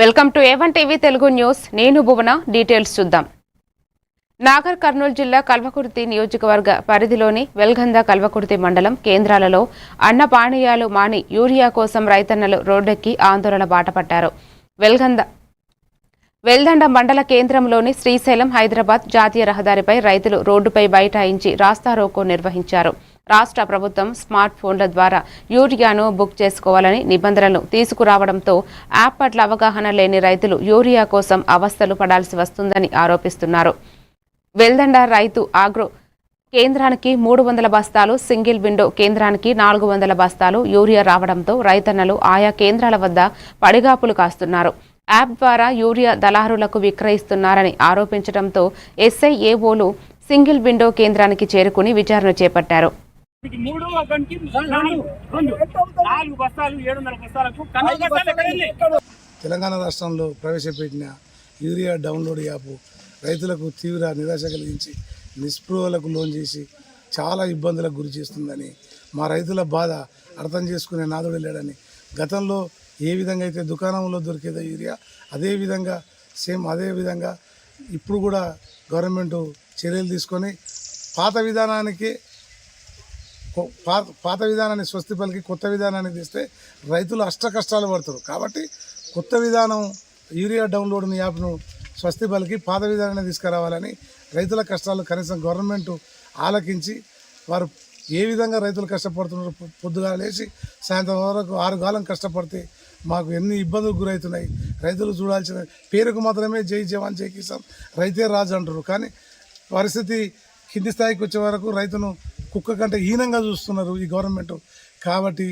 Welcome to A1 TV Telugu news. నేను భువన. Details చూద్దాం. నాగర్ కర్నూలు జిల్లా కల్వకుర్తి నియోజకవర్గ పరిధిలోని వెల్గంద కల్వకుర్తి మండలం కేంద్రాలలో అన్న పానీయాలు మాని యూరియా కోసం రైతన్నలు రోడ్డెక్కి ఆందోళన బాటపట్టారు. వెల్దండ మండల కేంద్రంలోని శ్రీశైలం హైదరాబాద్ జాతీయ రహదారిపై రైతులు రోడ్డుపై బైఠాయించి రాస్తారోకో నిర్వహించారు. రాష్ట్ర ప్రభుత్వం స్మార్ట్ ఫోన్ల ద్వారా యూరియాను బుక్ చేసుకోవాలని నిబంధనలు తీసుకురావడంతో యాప్ పట్ల అవగాహన లేని రైతులు యూరియా కోసం అవస్థలు పడాల్సి వస్తుందని ఆరోపిస్తున్నారు. వెల్దండ రైతు ఆగ్రో కేంద్రానికి 300 బస్తాలు, సింగిల్ విండో కేంద్రానికి 400 బస్తాలు యూరియా రావడంతో రైతన్నలు ఆయా కేంద్రాల వద్ద పడిగాపులు కాస్తున్నారు. యాప్ ద్వారా యూరియా దళారులకు విక్రయిస్తున్నారని ఆరోపించడంతో ఎస్ఐ ఏఓలు సింగిల్ విండో కేంద్రానికి చేరుకుని విచారణ చేపట్టారు. తెలంగాణ రాష్ట్రంలో ప్రవేశపెట్టిన యూరియా డౌన్లోడ్ యాప్ రైతులకు తీవ్ర నిరాశ కలిగించి నిస్పృహలకు లోన్ చేసి చాలా ఇబ్బందులకు గురి చేస్తుందని, మా రైతుల బాధ అర్థం చేసుకునే నాదుడు లేడని, గతంలో ఏ విధంగా అయితే దుకాణంలో దొరికేదో యూరియా అదే విధంగా ఇప్పుడు కూడా గవర్నమెంట్ చర్యలు తీసుకొని పాత విధానాన్ని స్వస్తి పలికి కొత్త విధానాన్ని తీస్తే రైతులు కష్టాలు పడతారు. కాబట్టి కొత్త విధానం యూరియా డౌన్లోడ్ యాప్ను స్వస్తి పలికి పాత విధానాన్ని తీసుకురావాలని, రైతుల కష్టాలు కనీసం గవర్నమెంట్ ఆలకించి వారు ఏ విధంగా రైతులు కష్టపడుతున్నారు, పొద్దుగా లేచి సాయంత్రం వరకు 6 గాలం కష్టపడితే మాకు ఎన్ని ఇబ్బందులు గురవుతున్నాయి. రైతులు చూడాల్సిన పేరుకు మాత్రమే జై జవాన్ జై కిసాన్, రైతే రాజు అంటారు. కానీ పరిస్థితి కింది స్థాయికి వచ్చే వరకు రైతును కుక్క కంటే హీనంగా చూస్తున్నారు ఈ గవర్నమెంట్. కాబట్టి